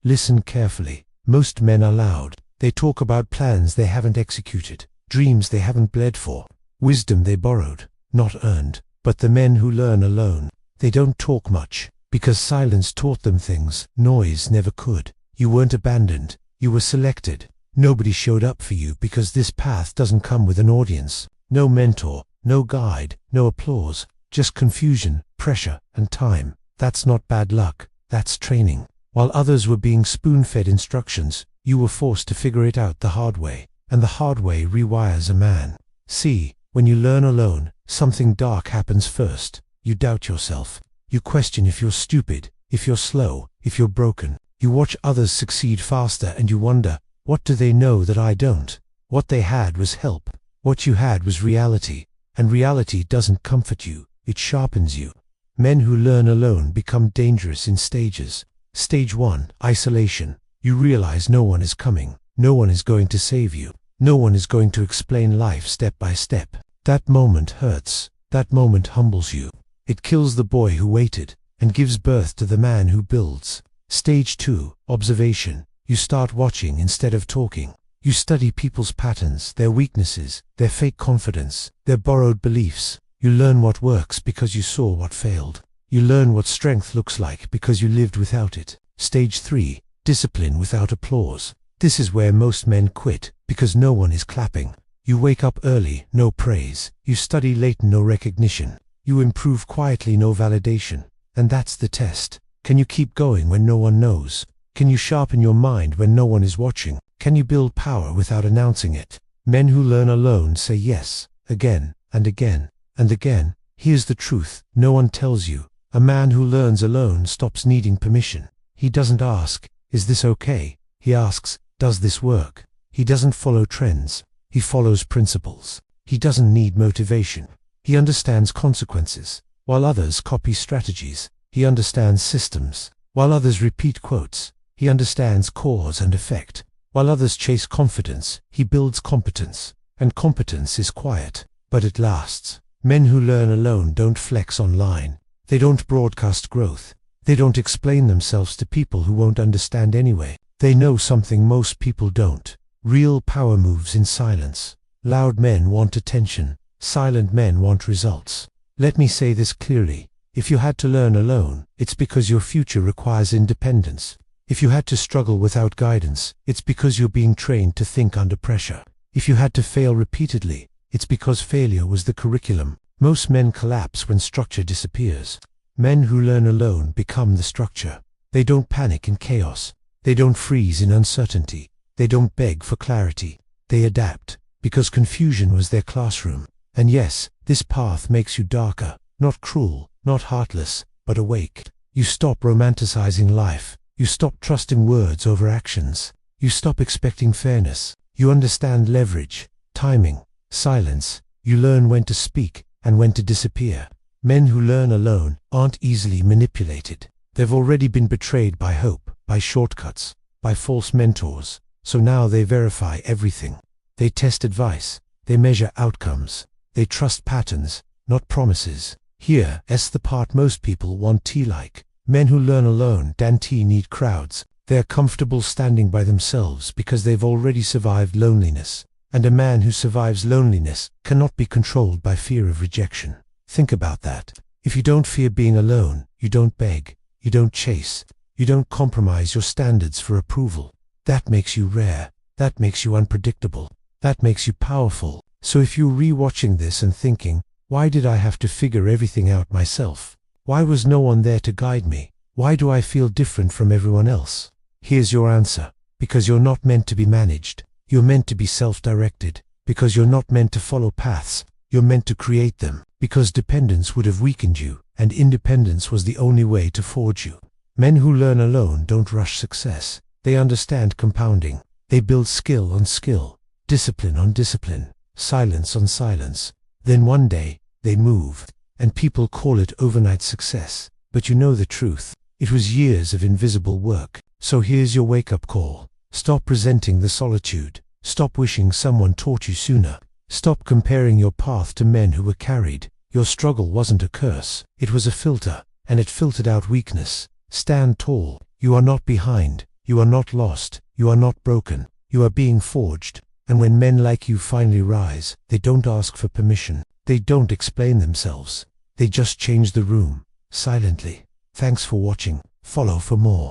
Listen carefully. Most men are loud. They talk about plans they haven't executed, dreams they haven't bled for, wisdom they borrowed, not earned. But the men who learn alone, they don't talk much, because silence taught them things noise never could. You weren't abandoned, you were selected. Nobody showed up for you because this path doesn't come with an audience. No mentor, no guide, no applause, just confusion, pressure, and time. That's not bad luck, that's training. While others were being spoon-fed instructions, you were forced to figure it out the hard way, and the hard way rewires a man. See, when you learn alone, something dark happens first. You doubt yourself. You question if you're stupid, if you're slow, if you're broken. You watch others succeed faster and you wonder, what do they know that I don't? What they had was help. What you had was reality, and reality doesn't comfort you, it sharpens you. Men who learn alone become dangerous in stages. Stage 1, isolation. You realize no one is coming, no one is going to save you, no one is going to explain life step by step. That moment hurts, that moment humbles you. It kills the boy who waited, and gives birth to the man who builds. Stage 2, observation. You start watching instead of talking. You study people's patterns, their weaknesses, their fake confidence, their borrowed beliefs. You learn what works because you saw what failed. You learn what strength looks like because you lived without it. Stage 3, discipline without applause. This is where most men quit, because no one is clapping. You wake up early, no praise. You study late, no recognition. You improve quietly, no validation. And that's the test. Can you keep going when no one knows? Can you sharpen your mind when no one is watching? Can you build power without announcing it? Men who learn alone say yes, again, and again, and again. Here's the truth, no one tells you. A man who learns alone stops needing permission. He doesn't ask, is this okay? He asks, does this work? He doesn't follow trends. He follows principles. He doesn't need motivation. He understands consequences. While others copy strategies, he understands systems. While others repeat quotes, he understands cause and effect. While others chase confidence, he builds competence. And competence is quiet, but it lasts. Men who learn alone don't flex online. They don't broadcast growth. They don't explain themselves to people who won't understand anyway. They know something most people don't. Real power moves in silence. Loud men want attention. Silent men want results. Let me say this clearly. If you had to learn alone, it's because your future requires independence. If you had to struggle without guidance, it's because you're being trained to think under pressure. If you had to fail repeatedly, it's because failure was the curriculum. Most men collapse when structure disappears. Men who learn alone become the structure. They don't panic in chaos. They don't freeze in uncertainty. They don't beg for clarity. They adapt, because confusion was their classroom. And yes, this path makes you darker, not cruel, not heartless, but awake. You stop romanticizing life. You stop trusting words over actions. You stop expecting fairness. You understand leverage, timing, silence. You learn when to speak and when to disappear. Men who learn alone aren't easily manipulated. They've already been betrayed by hope, by shortcuts, by false mentors. So now they verify everything. They test advice. They measure outcomes. They trust patterns, not promises. Here's the part most people want tea like. Men who learn alone don't need crowds. They're comfortable standing by themselves because they've already survived loneliness. And a man who survives loneliness cannot be controlled by fear of rejection. Think about that. If you don't fear being alone, you don't beg, you don't chase, you don't compromise your standards for approval. That makes you rare. That makes you unpredictable. That makes you powerful. So if you're re-watching this and thinking, why did I have to figure everything out myself? Why was no one there to guide me? Why do I feel different from everyone else? Here's your answer. Because you're not meant to be managed. You're meant to be self-directed. Because you're not meant to follow paths. You're meant to create them. Because dependence would have weakened you, and independence was the only way to forge you. Men who learn alone don't rush success. They understand compounding. They build skill on skill, discipline on discipline, silence on silence. Then one day, they move, and people call it overnight success. But you know the truth. It was years of invisible work. So here's your wake-up call. Stop resenting the solitude. Stop wishing someone taught you sooner. Stop comparing your path to men who were carried. Your struggle wasn't a curse. It was a filter, and it filtered out weakness. Stand tall. You are not behind. You are not lost, you are not broken, you are being forged. And when men like you finally rise, they don't ask for permission, they don't explain themselves. They just change the room, silently. Thanks for watching. Follow for more.